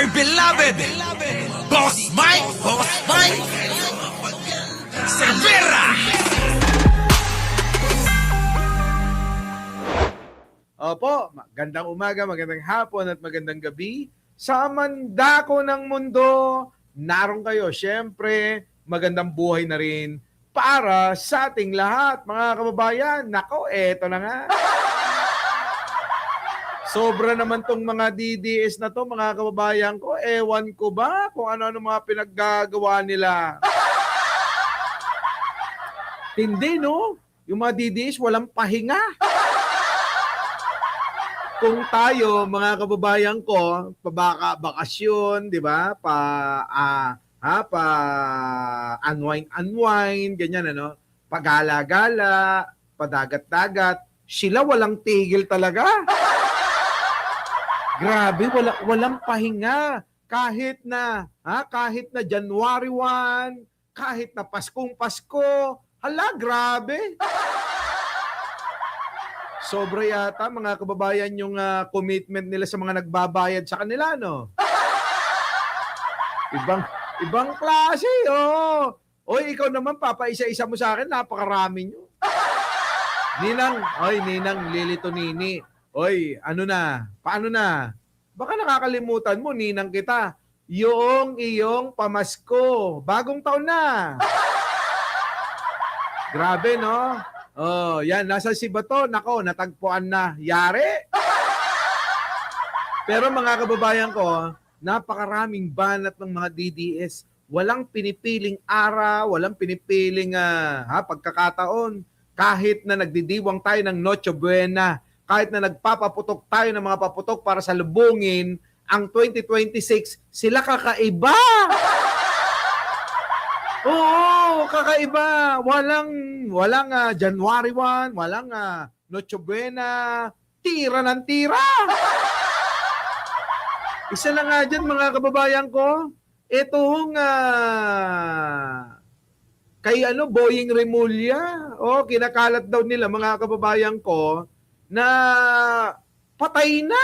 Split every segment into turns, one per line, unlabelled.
dear beloved, Boss Mike, Cervera.
Opo, magandang umaga, magandang hapon at magandang gabi. Sa mandako ng mundo, naroon kayo. Siyempre, magandang buhay na rin para sa ating lahat, mga kababayan. Nako, eto na nga. Sobra naman tong mga DDS na to, mga kababayan ko. Ewan ko ba kung ano-ano mga pinaggagawa nila. Hindi, no? Yung mga DDS, walang pahinga. Kung tayo, mga kababayan ko, bakasyon, di ba? Unwind, ganyan, ano? Pagala-gala, padagat-dagat. Sila walang tigil talaga. Grabe, walang pahinga. Kahit na January 1, kahit na Paskong Pasko. Hala, grabe. Sobra yata, mga kababayan, yung commitment nila sa mga nagbabayad sa kanila, no? Ibang klase, oh. Oy, ikaw naman, papaisa-isa mo sa akin, napakarami nyo. Ninang, Lilito Nini. Oy, paano na? Baka nakakalimutan mo, ninang kita. Yung iyong pamasko. Bagong taon na. Grabe, no? Oh, yan, nasa si Bato, nako, natagpuan na. Yari! Pero mga kababayan ko, napakaraming banat ng mga DDS. Walang pinipiling araw, walang pinipiling pagkakataon. Kahit na nagdidiwang tayo ng Noche Buena, kahit na nagpapaputok tayo ng mga paputok para salubungin ang 2026, sila kakaiba! Oo, kakaiba. Walang January 1, walang Noche Buena, tira ng tira. Isa na nga dyan, mga kababayan ko, itong kay Boying Remulla, kinakalat daw nila, mga kababayan ko, na patay na.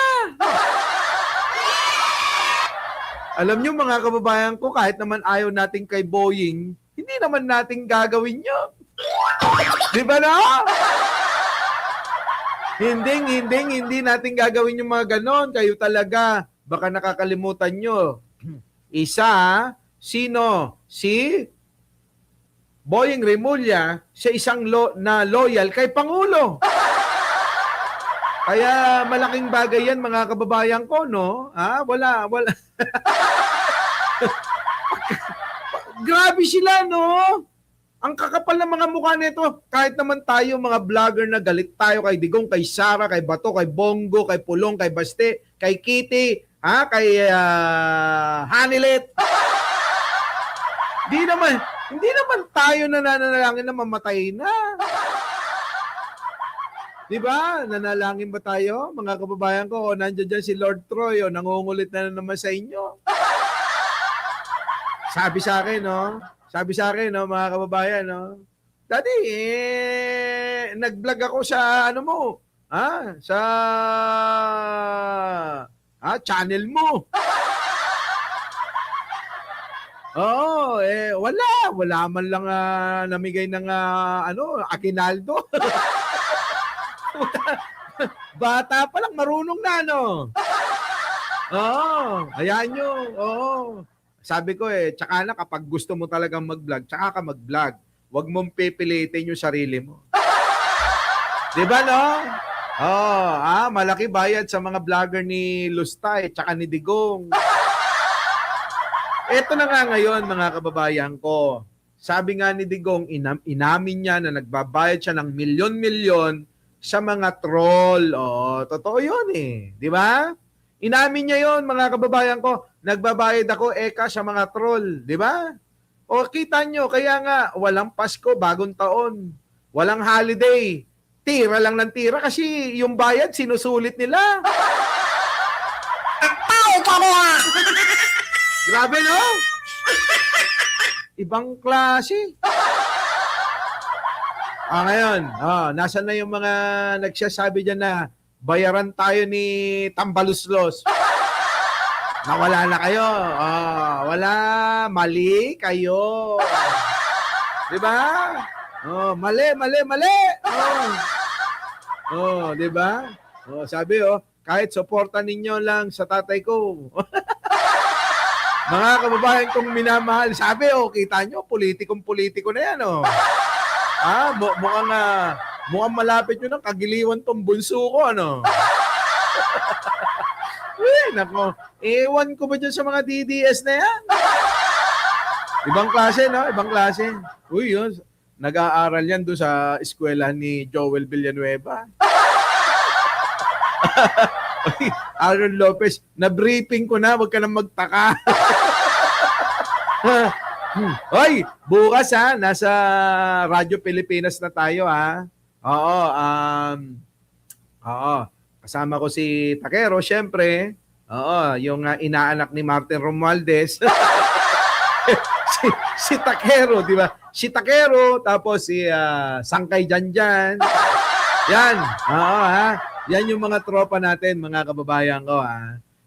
Alam nyo, mga kababayan ko, kahit naman ayaw natin kay Boying, hindi naman natin gagawin yun. Di ba na? Hindi natin gagawin yung mga ganon. Kayo talaga, baka nakakalimutan nyo. Isa, sino? Si Boying Remulla, siya isang loyal kay Pangulo. Kaya malaking bagay yan, mga kababayan ko, no? Wala. Grabe sila, no? Ang kakapal ng mga mukha nito. Kahit naman tayo, mga vlogger na galit tayo kay Digong, kay Sara, kay Bato, kay Bongo, kay Pulong, kay Baste, kay Kitty, kay Hanilet. Hindi naman tayo nananalangin na mamatay na. Di ba? Nanalangin ba tayo, mga kababayan ko? O nandiyan dyan si Lord Troy, o nangungulit na naman sa inyo. Sabi sa akin, mga kababayan, no? Daddy, nag-vlog ako sa sa channel mo. Oo, wala man lang namigay ng akinaldo. Bata pa lang, marunong na, no? Ayan nyo, Sabi ko tsaka na kapag gusto mo talagang mag-vlog, tsaka ka mag-vlog. Huwag mong pipilitin yung sarili mo. Di ba, no? Malaki bayad sa mga vlogger ni Lustay, tsaka ni Digong. Ito na nga ngayon, mga kababayan ko. Sabi nga ni Digong, inamin niya na nagbabayad siya ng milyon-milyon sa mga troll. Totoo yun di ba? Inamin niya yon, mga kababayan ko. Nagbabayad ako sa mga troll, di ba? Kita nyo, kaya nga, walang Pasko, bagong taon. Walang holiday. Tira lang ng tira kasi yung bayad sinusulit nila. Grabe, no? Ibang klase. Ngayon, nasan na yung mga nagsasabi dyan na bayaran tayo ni Tambaluslos? Nawala na kayo. Wala. Mali kayo. Di ba? Mali. Di ba? Sabi, kahit suporta ninyo lang sa tatay ko. Mga kababayan kong minamahal. Sabi, kita nyo, politikong-politiko na yan, mukhang malapit nyo ng kagiliwan tong bunso ko, ano? Nako, ewan ko ba dyan sa mga DDS na yan? Ibang klase, no? Ibang klase. Yun. Nag-aaral yan doon sa eskwela ni Joel Villanueva. Aaron Lopez, na-briefing ko na, wag ka nang magtaka. Hoy, bukas nasa Radyo Pilipinas na tayo Oo. Kasama ko si Takero, syempre. Yung inaanak ni Martin Romualdez. si Takero, di ba? Si Takero, tapos si Sangkay Janjan. Yan. Yan yung mga tropa natin, mga kababayan ko.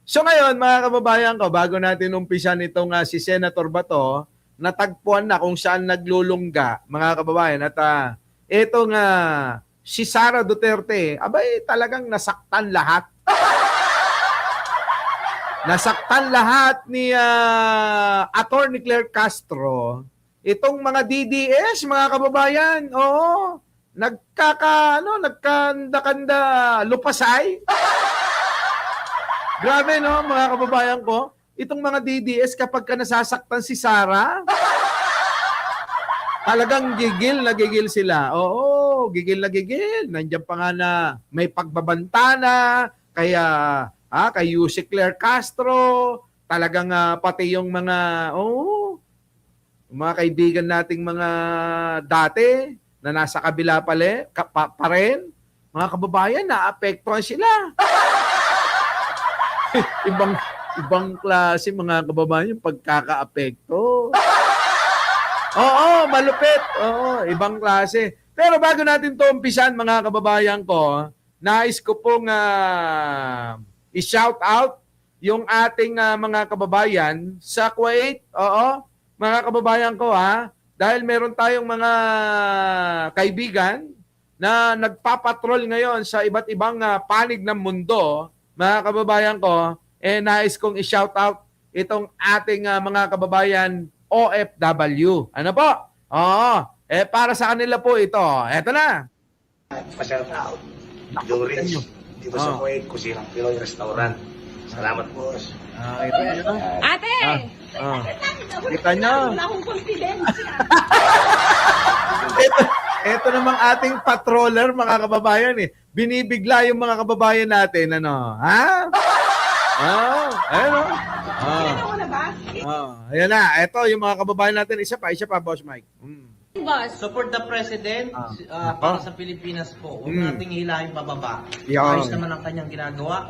So ngayon, mga kababayan ko, bago natin umpisan itong si Senator Bato, natagpuan na kung saan naglulungga, mga kababayan. At itong si Sara Duterte, talagang nasaktan lahat. Nasaktan lahat ni Attorney Claire Castro. Itong mga DDS, mga kababayan, nagkanda-kanda lupasay. Grabe, no, mga kababayan ko. Itong mga DDS, kapag ka nasasaktan si Sara, talagang gigil na gigil sila. Gigil na gigil. Nandiyan pa nga na may pagbabanta na, kay Yussi Claire Castro, talagang pati yung mga kaibigan nating mga dati, na nasa kabila pa rin, mga kababayan, naapektuhan sila. ibang klase, mga kababayan, yung pagkakaapekto. Malupit. Ibang klase. Pero bago natin to umpisan, mga kababayan ko, nais ko pong i-shout out yung ating mga kababayan sa Kuwait. Mga kababayan ko, dahil meron tayong mga kaibigan na nagpapatrol ngayon sa iba't ibang panig ng mundo, mga kababayan ko, nais kong i-shout out itong ating mga kababayan OFW. Ano po? Para sa kanila po ito. Eto na.
Pa-shout out. Doris, dito sa Kuwait, Kusinang Pinoy Restaurant. Salamat, boss.
Ito nyo.
Ate!
Kita nyo.
Wala akong confidence.
Ito namang ating patroller, mga kababayan. Binibigla yung mga kababayan natin. Ano? Ayun.
Ano na ba?
Ayan na. Ito yung mga kababayan natin. Isa pa, Boss Mike.
Boss.
Support the President para sa Pilipinas po. Huwag nating hilahin pababa.
Yan.
Ayos naman ang kanyang ginagawa.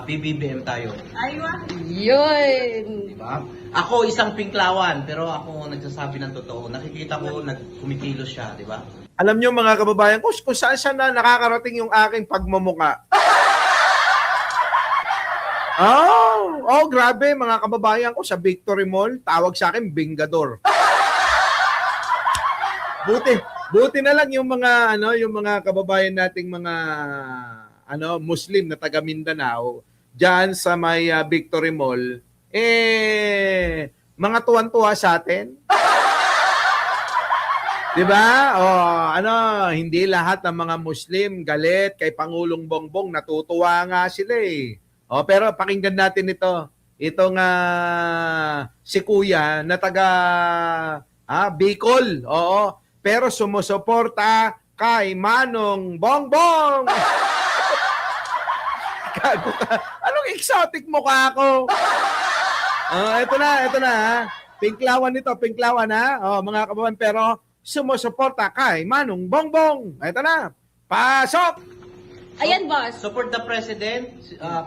PBBM tayo.
Ayun. Yun.
Diba? Ako isang pinklawan, pero ako nagsasabi ng totoo. Nakikita ko kumikilos siya, di ba?
Alam nyo, mga kababayan, kung saan na nakakarating yung aking pagmumuka. Grabe, mga kababayan ko, sa Victory Mall, tawag sa akin, Bingador. Buti na lang yung mga kababayan nating mga Muslim na taga Mindanao diyan sa may Victory Mall, mga tuwan-tuwa sa atin. 'Di ba? Hindi lahat ng mga Muslim galit kay Pangulong Bongbong, natutuwa nga sila . Pero pakinggan natin ito. Itong si Kuya na taga Bicol. Pero sumusuporta kay Manong Bongbong. Gago ka. Anong exotic mukha ako? Ito na. Pinklawan mga kababayan, pero sumusuporta kay Manong Bongbong. Ito na. Pasok!
Ayan, boss.
Support the President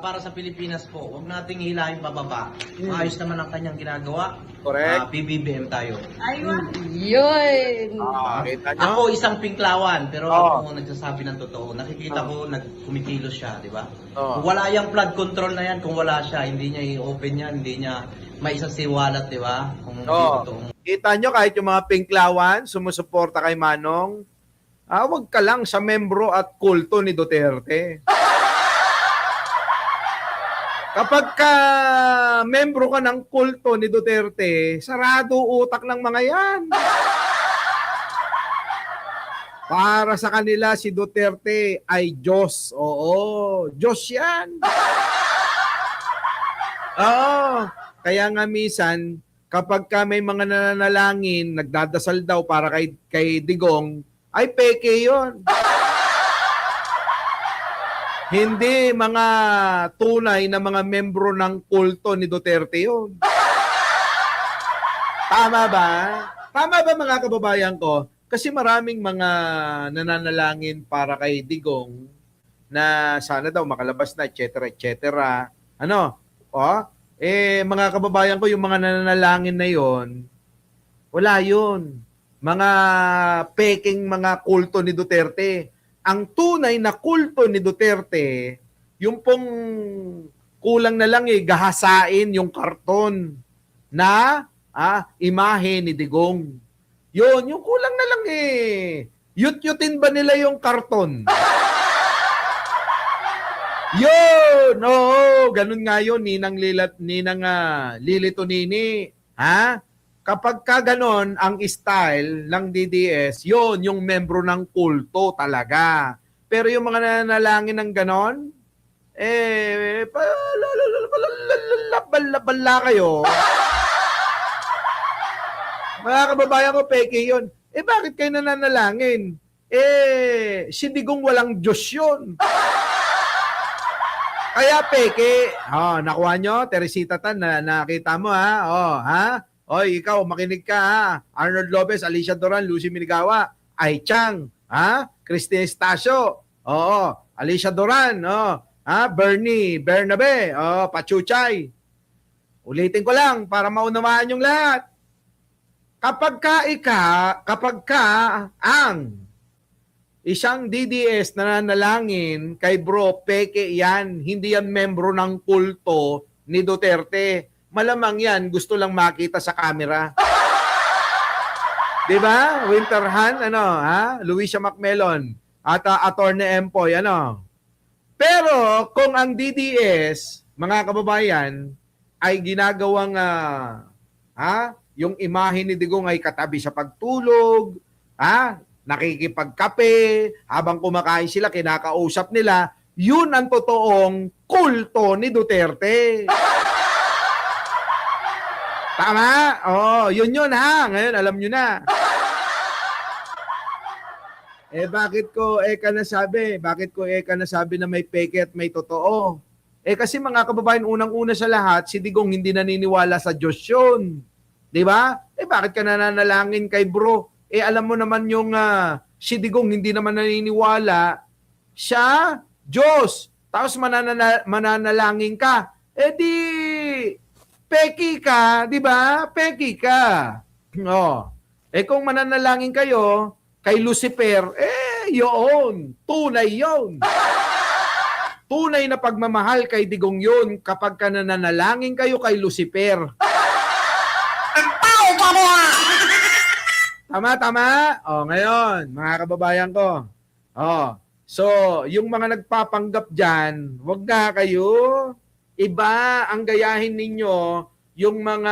para sa Pilipinas po. Huwag nating hilahin pababa. Maayos naman ang kanyang ginagawa.
Correct.
PBBM tayo.
Ayun. Yun.
Kita nyo?
Ako isang pinklawan, pero
Oh.
ako nagsasabi ng totoo. Nakikita ko kumikilos siya, di ba?
Oh.
Wala yung flood control na yan kung wala siya. Hindi niya i-open yan, hindi niya maisasiwalat, di ba? Kung hindi totoo.
Kita nyo kahit yung mga pinklawan, sumusuporta kay Manong, wag ka lang sa membro at kulto ni Duterte. Kapag ka membro ka ng kulto ni Duterte, sarado utak ng mga yan. Para sa kanila, si Duterte ay Diyos. Oo, Diyos yan. Oo, kaya nga minsan, kapag ka may mga nananalangin, nagdadasal daw para kay Digong, ay peke yun. Hindi mga tunay na mga membro ng kulto ni Duterte yun. Tama ba? Tama ba mga kababayan ko? Kasi maraming mga nananalangin para kay Digong na sana daw makalabas na, etc. etc. Ano? Mga kababayan ko, yung mga nananalangin na yon, wala yun. Mga peking mga kulto ni Duterte. Ang tunay na kulto ni Duterte, yung pong kulang na lang gahasain yung karton na imahe ni Digong. Yun, yung kulang na lang Yut-yutin ba nila yung karton? Yun! Oo, ganun nga yun, Ninang Lilito Nini. Ha? Kapag ka ganon ang style ng DDS, yun, yung membro ng kulto talaga. Pero yung mga nanalangin ng ganon, bala kayo. Mga kababayan ko, peke yun. Bakit kayo nananalangin? Si Digong walang Diyos yun. Kaya peke. Nakuha nyo, Teresita Tan, nakita mo ha? Oy, ikaw, makinig ka ha. Arnold Lopez, Alicia Doran, Lucy Minigawa, Ai Chang, Christine Estacio, Alicia Doran, Bernie Bernabe, Pachuchay. Ulitin ko lang para maunawaan yung lahat. Kapag ka ang isang DDS na nanalangin kay bro, peke yan, hindi yan membro ng kulto ni Duterte. Malamang yan, gusto lang makita sa camera. Diba? Winterhan, Luisa Macmellon, at Attorney Empoy, Pero, kung ang DDS, mga kababayan, ay ginagawang, yung imahe ni Digong ay katabi sa pagtulog, nakikipagkape, habang kumakain sila, kinakausap nila, yun ang totoong kulto ni Duterte. Tama? Yun ha. Ngayon, alam nyo na. Bakit ko nasabi? Bakit ko nasabi na may peke at may totoo? Kasi mga kababayan, unang-una sa lahat, si Digong hindi naniniwala sa Diyos yun. Diba? Bakit ka nananalangin kay bro? Alam mo naman yung si Digong hindi naman naniniwala siya, Diyos. Tapos mananalangin ka. Di peki ka, di ba? Peki ka. Kung mananalangin kayo kay Lucifer, yun. Tunay yun. Tunay na pagmamahal kay Digong yun kapag ka nananalangin kayo kay Lucifer. Tama. Ngayon, mga kababayan ko. So, yung mga nagpapanggap dyan, wag na kayo. Iba ang gayahin ninyo yung mga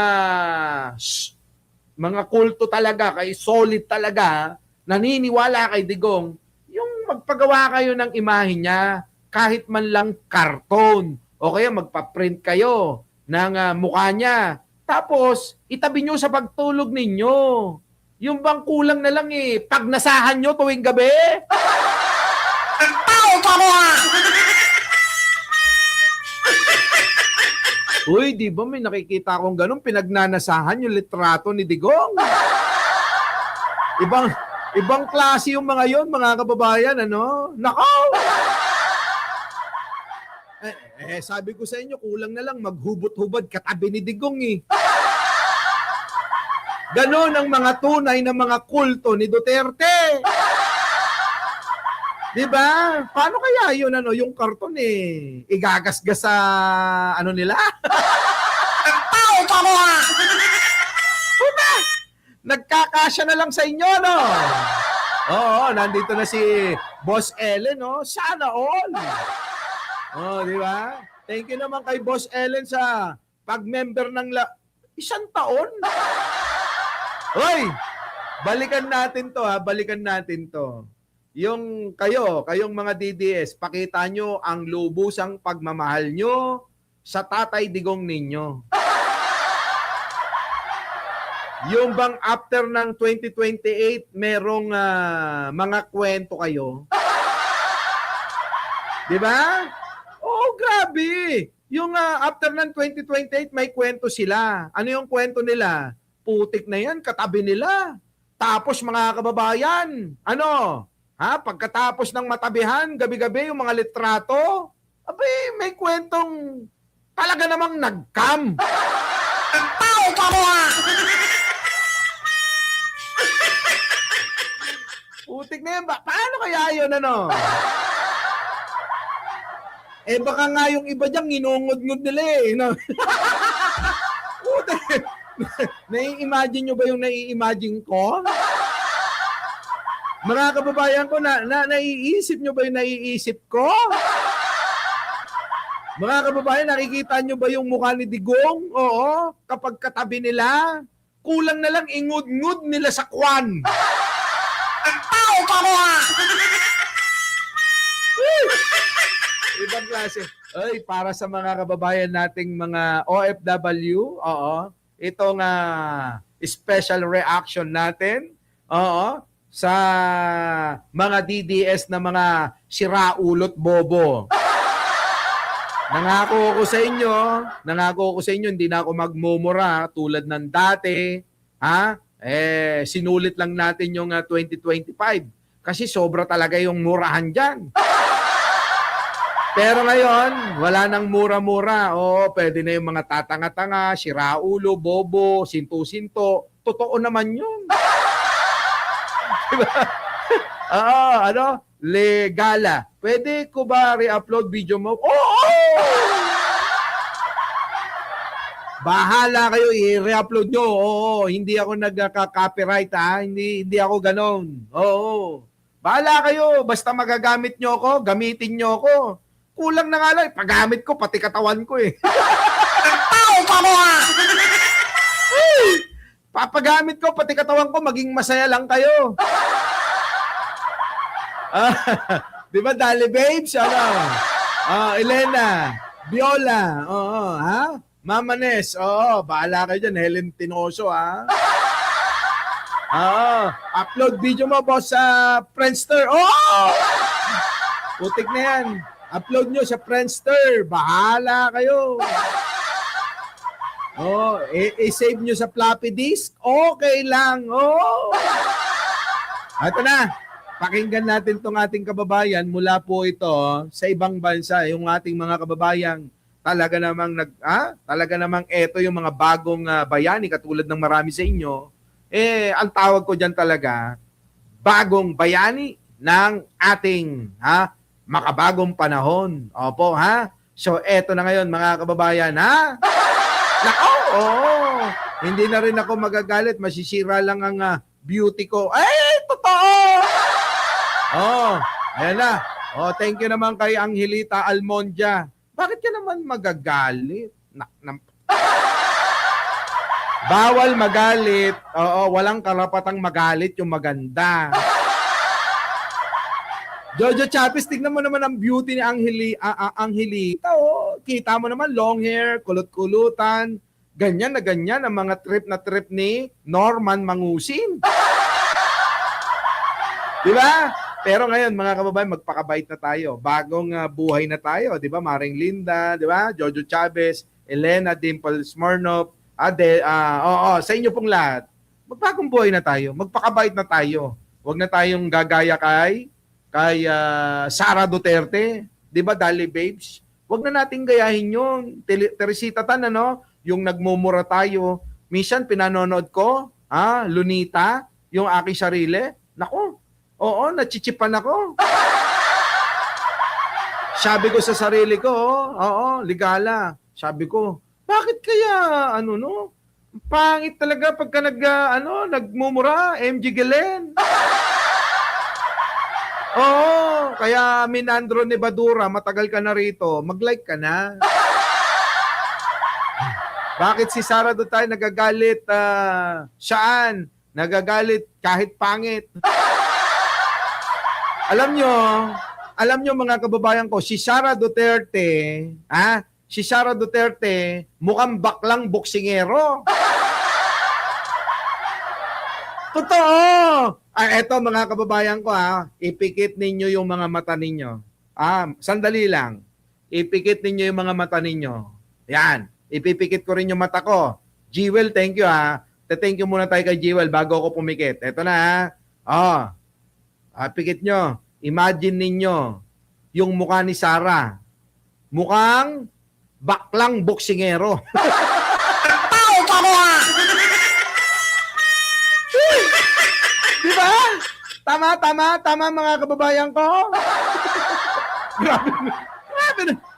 kulto talaga, kay solid talaga, naniniwala kay Digong, yung magpagawa kayo ng imahe niya, kahit man lang karton, o kaya magpa-print kayo ng mukha niya. Tapos, itabi nyo sa pagtulog ninyo. Yung bang kulang na lang pagnasahan nyo tuwing gabi. Uy, di ba may nakikita akong ganun, pinagnanasahan yung litrato ni Digong. Ibang klase yung mga yon, mga kababayan, Nako! sabi ko sa inyo, kulang na lang maghubot-hubad katabi ni Digong eh. Ganon ang mga tunay na mga kulto ni Duterte. Di ba? Paano kaya yun, yung karton eh, igagasgas sa, nila? Tao pa mo ha! Diba? Nagkakasya na lang sa inyo, no? Oo, nandito na si Boss Ellen, no? Sana all. Di ba? Thank you naman kay Boss Ellen sa pag-member ng 1 taon. Hoy, balikan natin to ha, balikan natin to. Yung kayong mga DDS, pakita nyo ang lubusang pagmamahal nyo sa Tatay Digong ninyo. Yung bang after ng 2028, merong mga kwento kayo? Di ba? Oh, grabe! Yung after ng 2028, may kwento sila. Ano yung kwento nila? Putik na yan, katabi nila. Tapos mga kababayan, pagkatapos ng matabihan, gabi-gabi yung mga litrato, may kwentong talaga namang nag-cam. Ang tao pa mo ha! Putik na yan, paano kaya yun, baka nga yung iba dyan, ginungod-ngod nila eh. Putik. Nai-imagine nyo ba yung nai-imagine ko? Mga kababayan ko, naiisip nyo ba yung naiisip ko? Mga kababayan, nakikita nyo ba yung mukha ni Digong? Oo, kapag katabi nila, kulang na lang ingud-ngud nila sa kwan. Ang tao pa mo ha! Ibang klase. Ay, para sa mga kababayan nating mga OFW, itong special reaction natin, sa mga DDS na mga siraulot bobo. Nangako ko sa inyo, hindi na ako magmumura tulad ng dati, sinulit lang natin yung 2025 kasi sobra talaga yung murahan dyan. Pero ngayon, wala nang mura-mura. Pwede na yung mga tatanga-tanga, siraulo, bobo, sinto-sinto. Totoo naman yun. Diba? Legala. Pwede ko ba re-upload video mo? Oo! Bahala kayo, i-re-upload nyo. Oo, hindi ako nagka-copyright Hindi ako ganon. Oo. Bahala kayo, basta magagamit nyo ako, gamitin nyo ako. Kulang na nga lang, paggamit ko, pati katawan ko eh. Tao pa mo ha! Papagamit ko, pati katawan ko, maging masaya lang kayo. Di ba, Dali Babes? Elena, Viola, Mama Nes, bahala kayo dyan, Helen Tinoso, upload video mo, boss, sa Friendster. Putik na yan. Upload nyo sa Friendster. Bahala kayo. I-save nyo sa floppy disk. Okay lang. Ito na. Pakinggan natin tong ating kababayan mula po ito sa ibang bansa. Yung ating mga kababayang talaga namang ito yung mga bagong bayani katulad ng marami sa inyo. Ang tawag ko dyan talaga, bagong bayani ng ating makabagong panahon. Opo, So, eto na ngayon, mga kababayan, Nako, hindi na rin ako magagalit. Masisira lang ang beauty ko. Totoo! Ayan na. Thank you naman kay Angelita Almondia. Bakit ka naman magagalit? Bawal magalit. Walang karapatang magalit yung maganda. Jojo Chapis, tignan mo naman ang beauty ni Angelita. Kita mo naman, long hair, kulot-kulutan. Ganyan na ganyan ang mga trip ni Norman Mangusin. Di ba? Pero ngayon, mga kababayan, magpakabait na tayo. Bagong buhay na tayo. Di ba? Maring Linda, di ba? Jojo Chavez, Elena, Dimple Smirnov, sa inyo pong lahat. Magbagong buhay na tayo. Magpakabait na tayo. Huwag na tayong gagaya kay Sara Duterte, 'di ba, Dali Babes? Wag na nating gayahin yun. Teresita Tan, ano? Yung nagmumura tayo. Minsan, pinanonood ko, Lunita, yung aking sarili. Nako, oo, nachichipan ako. Sabi ko sa sarili ko, oo, Ligala. Sabi ko, bakit kaya, pangit talaga pagka nagmumura, MG Galen. Oo, kaya Minandro Nevadura, matagal ka na rito, mag-like ka na. Bakit si Sara Duterte nagagalit? Saan? Nagagalit kahit pangit. Alam nyo mga kababayan ko, si Sara Duterte, mukhang baklang boksingero. Totoo. Eto mga kababayan ko, ipikit ninyo yung mga mata ninyo. Sandali lang. Ipikit ninyo yung mga mata ninyo. Yan. Ipipikit ko rin yung mata ko. Jewel, thank you Thank you muna tayo kay Jewel bago ako pumikit. Eto na pikit nyo. Imagine ninyo yung mukha ni Sara. Mukhang baklang boksingero. Di ba? Tama mga kababayan ko.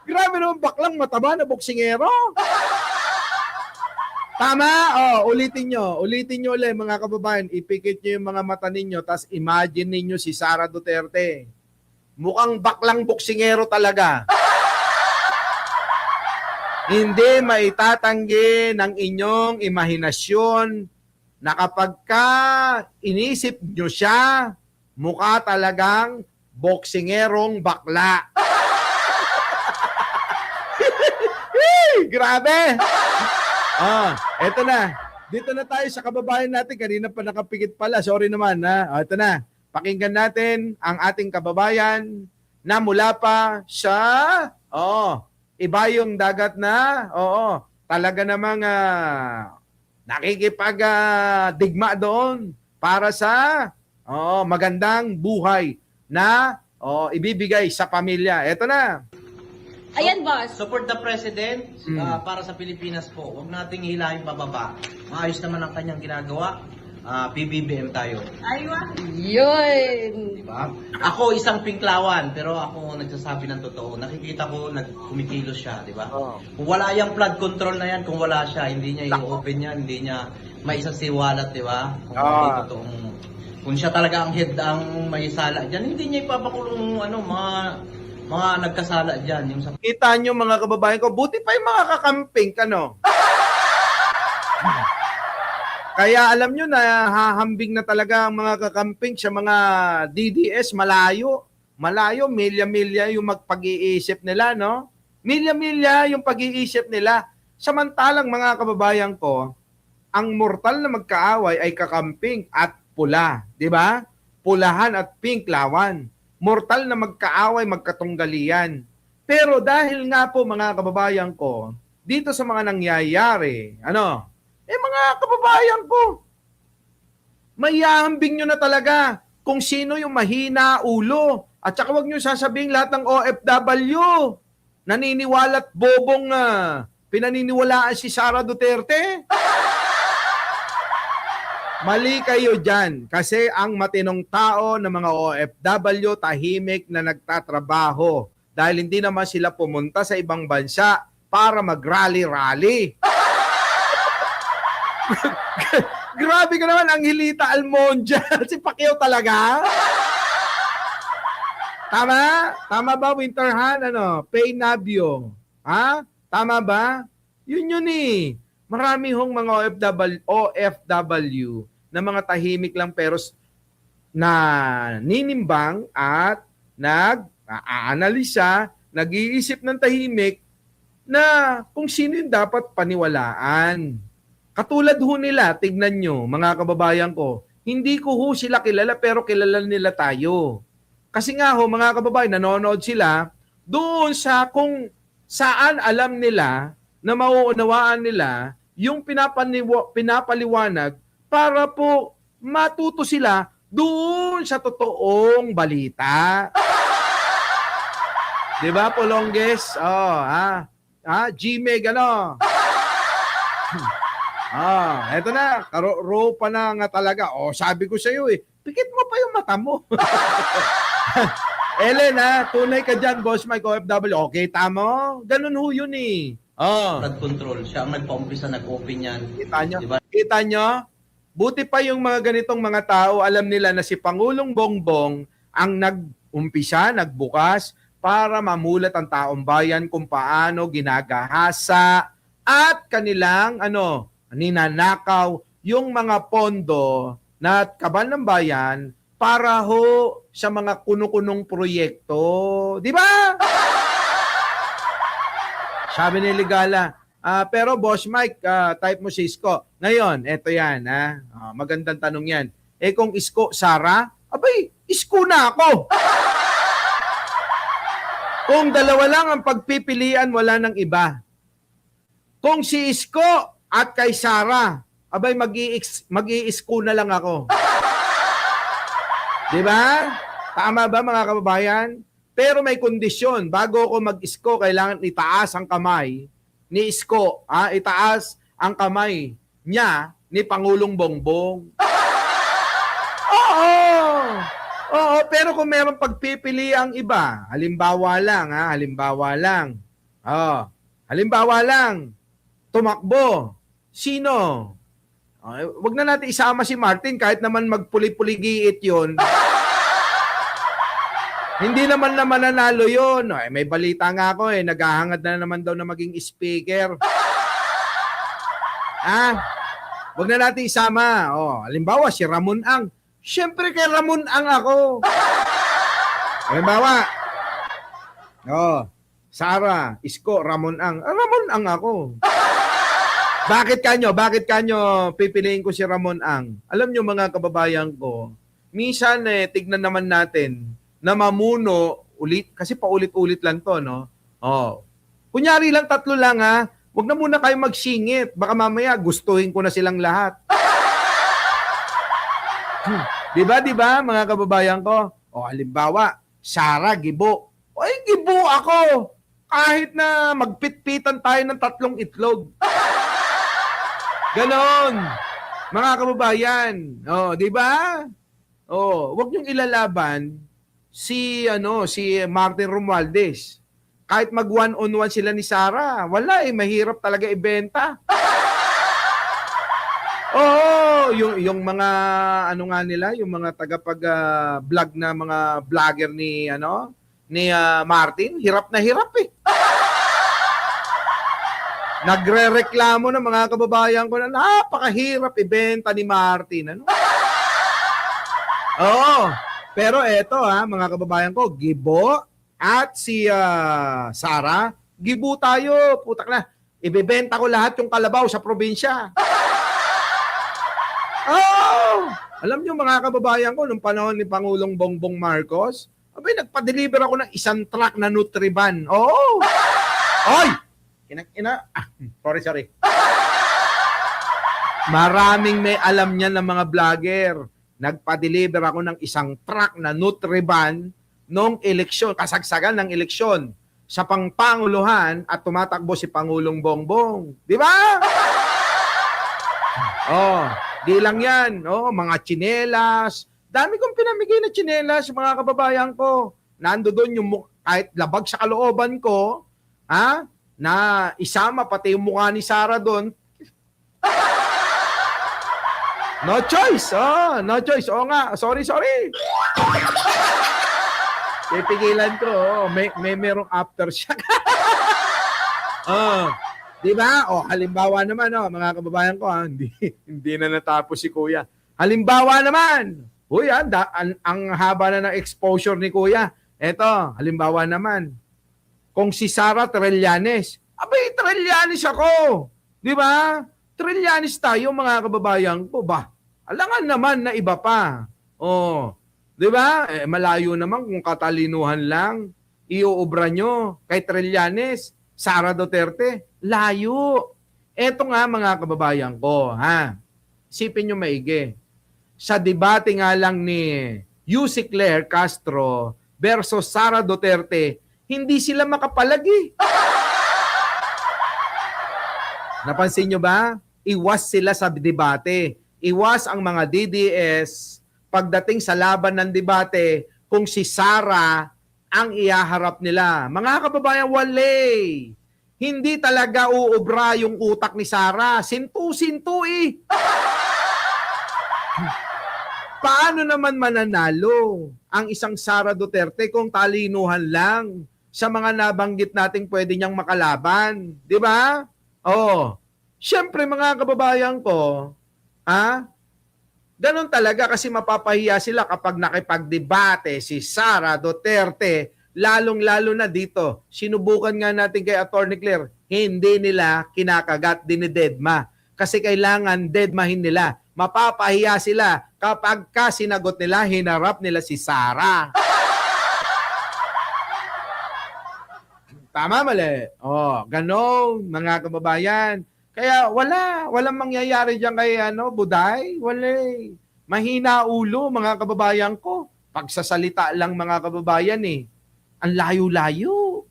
Grabe naman baklang mataba na boksingero. Tama? Ulitin nyo ulit mga kababayan. Ipikit nyo yung mga mata ninyo, tas imagine ninyo si Sara Duterte. Mukhang baklang boksingero talaga. Hindi maitatanggi ng inyong imahinasyon na kapag ka inisip nyo siya, mukha talagang boksingerong bakla. Grabe! Eto na. Dito na tayo sa kababayan natin. Kanina pa nakapikit pala. Sorry naman. Eto na. Pakinggan natin ang ating kababayan na mula pa sa iba yung dagat na talaga namang nakikipag-digma doon para sa magandang buhay na ibibigay sa pamilya. Eto na.
Ayan, boss.
Support the President para sa Pilipinas po. Huwag nating hilahin pababa. Maayos naman ang kanyang ginagawa. PBBM tayo.
Yun.
Diba? Ako isang pinklawan, pero ako nagsasabi ng totoo. Nakikita ko kumikilos siya, di ba? Kung wala yung flood control na yan, kung wala siya, hindi niya i-open yan, hindi niya maisasiwalat, di ba? Kung siya talaga ang head ang may sala dyan, hindi niya ipapakulong mga nagkasala dyan. Yung sa...
Kita nyo mga kababayan ko, buti pa yung mga kakamping, Kaya alam nyo na hahambing na talaga ang mga kakamping sa mga DDS, malayo. Malayo, milya-milya yung magpag-iisip nila, no? Milya-milya yung pag-iisip nila. Samantalang mga kababayan ko, ang mortal na magkaaway ay kakamping at pula, di ba? Pulahan at pink lawan. Mortal na magkaaway, magkatunggalian. Pero dahil nga po mga kababayan ko, dito sa mga nangyayari, mga kababayan ko, mayahambing nyo na talaga kung sino yung mahina ulo. At saka huwag nyo sasabihin lahat ng OFW. Naniniwala't bobong pinaniniwalaan si Sara Duterte. Mali kayo dyan. Kasi ang matinong tao ng mga OFW tahimik na nagtatrabaho. Dahil hindi naman sila pumunta sa ibang bansa para mag-rally-rally. Grabe ka naman ang Hilita Almondia. Si Pacquiao talaga. Tama ba, Winterhan? Pay Nabio. Tama ba? Yun eh. Marami hong mga OFW na mga tahimik lang pero na ninimbang at nag-aanalisa, nag-iisip ng tahimik na kung sino yung dapat paniwalaan. Katulad ho nila, tignan nyo, mga kababayan ko, hindi ko ho sila kilala pero kilala nila tayo. Kasi nga ho, mga kababayan, nanonood sila doon sa kung saan alam nila na mauunawaan nila yung pinapaliwanag para po matuto sila doon sa totoong balita. Di ba, Polonges? Oh, ha? G-Meg, ano? Eto na. Karo pa na nga talaga. Sabi ko sa'yo pikit mo pa yung mata mo. Ellen, tunay ka dyan, Boss Mike OFW. Okay, tama. Ganun ho yun
Flood control. Siya ang nagpa-umpisa, nag-open yan.
Kita nyo?
Diba?
Kita nyo? Buti pa yung mga ganitong mga tao, alam nila na si Pangulong Bongbong ang nag-umpisa, nagbukas, para mamulat ang taong bayan kung paano ginagahasa at kanilang ninanakaw yung mga pondo na kabal ng bayan para ho sa mga kuno-kunong proyekto. Di ba? Sabi ni Ligala, pero Boss Mike, type mo si Isko. Ngayon, eto yan. Magandang tanong yan. Kung Isko, Sara, abay, Isko na ako. Kung dalawa lang ang pagpipilian, wala nang iba. Kung si Isko at kay Sara, abay, mag-i-Isko na lang ako. Di ba? Tama ba mga kababayan? Pero may kondisyon. Bago ako mag-Isko, kailangan itaas ang kamay ni Isko. Itaas ang kamay niya ni Pangulong Bongbong. Oo, pero kung meron pagpipili ang iba, halimbawa lang, tumakbo, sino? Wag na natin isama si Martin kahit naman magpuli-puligiit yun. Hindi naman nanalo yun. May balita nga ako naghahangad na naman daw na maging speaker. Wag na natin isama. Halimbawa, si Ramon Ang. Siyempre kay Ramon Ang ako. Halimbawa, Sara, Isko, Ramon Ang. Ramon Ang ako. Bakit kanyo pipiliin ko si Ramon Ang? Alam nyo mga kababayan ko, minsan tignan naman natin na mamuno ulit, kasi paulit-ulit lang to, no? Kunyari lang 3 lang Huwag na muna kayo magsingit. Baka mamaya gustuhin ko na silang lahat. Di ba, mga kababayan ko? Halimbawa, Sara, Gibo. Gibo ako. Kahit na magpitpitan tayo ng 3 itlog. Ganon. Mga kababayan. Di ba? Huwag niyong ilalaban si Martin Romualdez. Kahit mag 1-on-1 sila ni Sara, wala mahirap talaga ibenta. Yung mga nila, yung mga tagapag-vlog na mga vlogger ni Martin, hirap na hirap Nagrereklamo ng mga kababayan ko na napakahirap ibenta ni Martin. Pero eto mga kababayan ko, Gibo at si Sara, Gibo tayo, putak na. Ibebenta ko lahat yung kalabaw sa probinsya. Alam niyo mga kababayan ko, nung panahon ni Pangulong Bongbong Marcos, nagpa-deliver ako ng 1 truck na Nutriban. Sorry. Maraming may alam niyan ng mga vlogger. Nagpa-deliver ako ng 1 truck na Nutriban nung eleksyon, kasagsagan ng eleksyon sa pangpanguluhan at tumatakbo si Pangulong Bongbong. Di ba? Di lang yan. Mga tsinelas. Dami kong pinamigay na tsinelas, mga kababayan ko. Nando doon yung kahit labag sa kalooban ko, na isama pati yung mukha ni Sara doon. No choice. No choice. Nga. Sorry. Pipigilan ko. May merong aftershock. Di ba? Halimbawa naman, mga kababayan ko, hindi na natapos si Kuya. Halimbawa naman. Ang haba na ng exposure ni Kuya. Eto, halimbawa naman. Kung si Sara Trillanes, Trillanes ako. Di ba? Trillanes tayo, mga kababayan ko. Alangan naman na iba pa. Di ba? Malayo naman kung katalinuhan lang. Iuubra nyo kay Trillanes, Sara Duterte. Layo. Eto nga mga kababayan ko. Isipin nyo maigi. Sa debate nga lang ni Yussi Claire Castro versus Sara Duterte, hindi sila makapalagi. Napansin nyo ba? Iwas sila sa debate. Iwas ang mga DDS pagdating sa laban ng debate kung si Sara ang ihaharap nila. Mga kababayan, wale. Hindi talaga uubra yung utak ni Sara. Sintu-sintu eh. Paano naman mananalo ang isang Sara Duterte kung talinuhan lang sa mga nabanggit nating pwede niyang makalaban? Di ba? Oh, syempre mga kababayan ko, ganon talaga kasi mapapahiya sila kapag nakipagdebate si Sara Duterte, lalong-lalo na dito. Sinubukan nga natin kay Atty. Claire, hindi nila kinakagat, dinidedma. Kasi kailangan dedmahin nila. Mapapahiya sila kapag sinagot nila, hinarap nila si Sara. Tama, mali. Oh, ganon, mga kababayan. Kaya walang mangyayari diyan kay Buday. Wala. Mahina ulo, mga kababayan ko. Pagsasalita lang, mga kababayan eh. Ang layo-layo.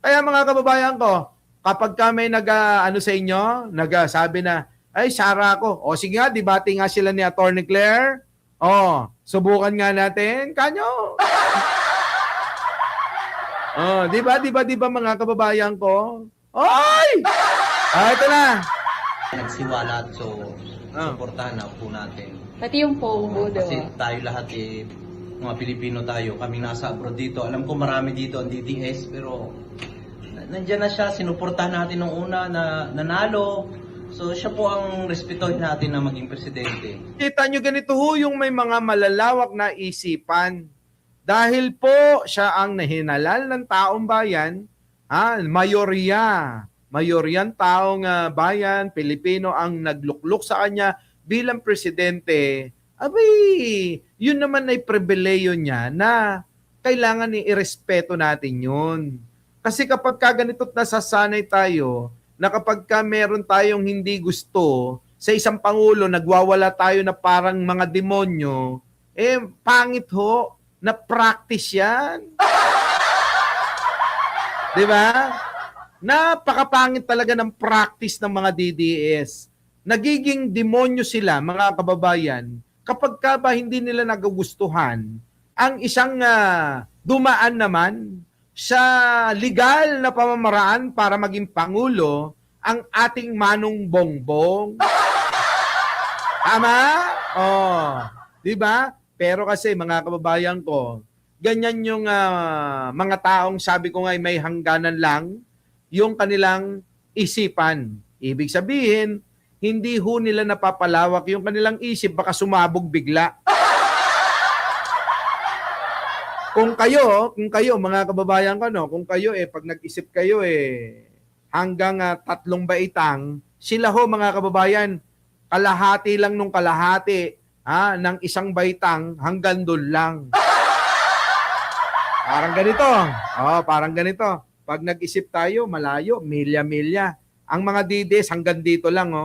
Kaya mga kababayan ko, kapag kami sa inyo, nagsabi na, ay, Sara ko. O sige nga, debate nga sila ni Atty. Claire. O, subukan nga natin. Kanyo. Oh, di ba mga kababayan ko? Oy! Ito na.
Nagsiwalat, so suportahan na po natin.
Pati yung FOMO,
Kasi
diba?
tayo lahat mga Pilipino tayo, kami nasa abroad dito. Alam ko marami dito ang DDS, pero nandiyan na siya, sinuportahan natin nung una na nanalo. So siya po ang respetuhin natin na maging presidente.
Kita nyo ganito yung may mga malalawak na isipan. Dahil po siya ang nahinalal ng taong bayan, mayoryang taong bayan, Pilipino ang naglukluk sa kanya bilang presidente, yun naman ay pribileyo niya na kailangan irespeto natin yun. Kasi kapag ganito't nasasanay tayo, na kapag meron tayong hindi gusto sa isang pangulo, nagwawala tayo na parang mga demonyo, pangit ho, na practice yan. Di ba? Napakapangit talaga ng practice ng mga DDS. Nagiging demonyo sila, mga kababayan, kapag ba hindi nila nagugustuhan ang isang dumaan naman sa legal na pamamaraan para maging pangulo ang ating Manong Bongbong. Tama? Oh, 'di ba? Pero kasi mga kababayan ko, ganyan yung mga taong sabi ko nga may hangganan lang yung kanilang isipan. Ibig sabihin, hindi ho nila napapalawak yung kanilang isip, baka sumabog bigla. Kung kayo mga kababayan ko, kung kayo pag nag-isip kayo hanggang 3 baitang, sila ho mga kababayan, kalahati lang nung kalahati ng 1 baitang hanggang doon lang. Parang ganito. Parang ganito. Pag nag-isip tayo, malayo, milya-milya. Ang mga DDS hanggang dito lang,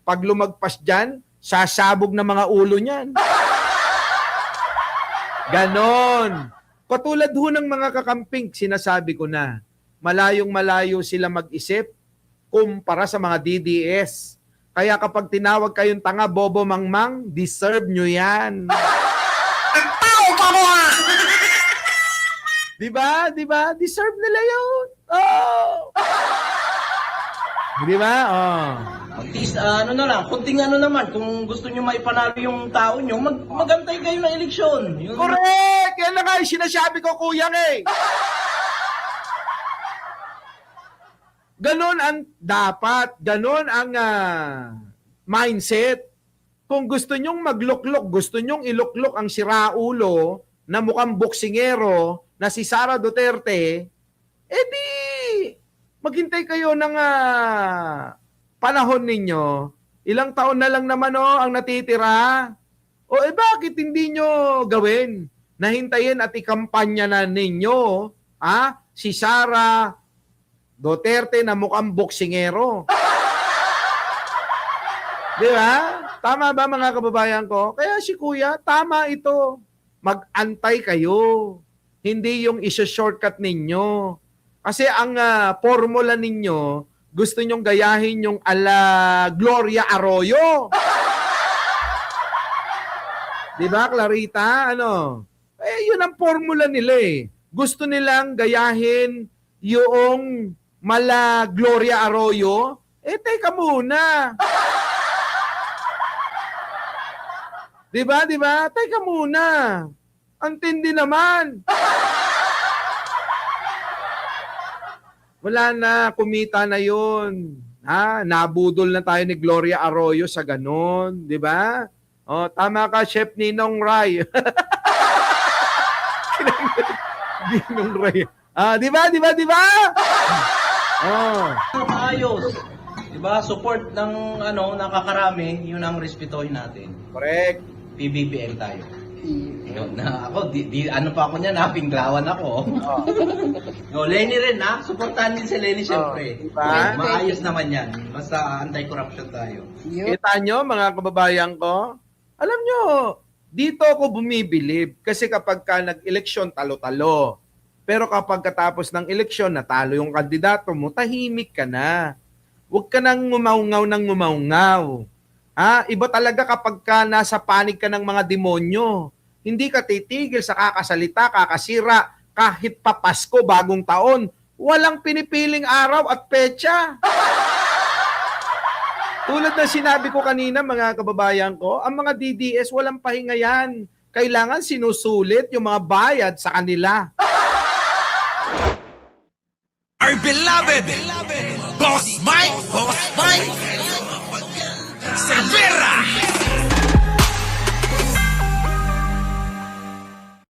Pag lumagpas dyan, sasabog na mga ulo niyan. Ganon. Katulad ho ng mga kakamping, sinasabi ko na, malayong-malayo sila mag-isip kumpara sa mga DDS. Kaya kapag tinawag kayong tanga, bobo, mangmang, deserve nyo yan. Ang tao ka mo! Diba? Deserve nila yun. Diba?
At least, kunting naman, kung gusto nyo maipanalo yung tao nyo, magantay kayo ng eleksyon.
Correct! Yan na nga yung sinasabi ko, kuyang Ganon ang dapat, ganon ang mindset. Kung gusto nyong magluklok, gusto nyong iluklok ang siraulo na mukhang boksingero na si Sara Duterte, edi maghintay kayo ng panahon ninyo. Ilang taon na lang naman ang natitira. Bakit hindi nyo gawin? Nahintayin at ikampanya na ninyo si Sara Duterte na mukhang boksingero. Di ba? Tama ba mga kababayan ko? Kaya si Kuya, tama ito. Mag-antay kayo. hindi yung isa-shortcut ninyo. Kasi ang formula ninyo, gusto nyong gayahin yung ala Gloria Arroyo. Di ba, Clarita? Ano? Yun ang formula nila eh. Gusto nilang gayahin yung mala Gloria Arroyo. Teka muna. Di ba? Teka muna. Ang tindi naman. Wala na, kumita na yun. Nabudol na tayo ni Gloria Arroyo sa ganon. Di ba? Tama ka, Chef Ninong Ray. Ninong Ray. Di ba?
Ayos. Diba? Support ng nakakarami, yun ang respetuhin natin.
Correct.
PBBM tayo. Yun, ako, ano pa ako niyan, pinglawan ako. Lenny rin, supportahan din si Lenny, syempre.
Diba?
Maayos naman yan. Basta anti-corruption tayo.
Kita nyo, mga kababayan ko? Alam nyo, dito ako bumibilib. Kasi kapag ka nag-eleksyon, talo-talo. Pero kapag katapos ng eleksyon, natalo yung kandidato mo, tahimik ka na. Huwag ka nang ngumaungaw. Iba talaga kapag ka nasa panig ka ng mga demonyo. Hindi ka titigil sa kakasalita, kakasira, kahit pa Pasko, bagong taon. Walang pinipiling araw at petsa. Tulad na sinabi ko kanina, mga kababayan ko, ang mga DDS walang pahinga yan. Kailangan sinusulit yung mga bayad sa kanila.
Our beloved Boss Mike Cervera.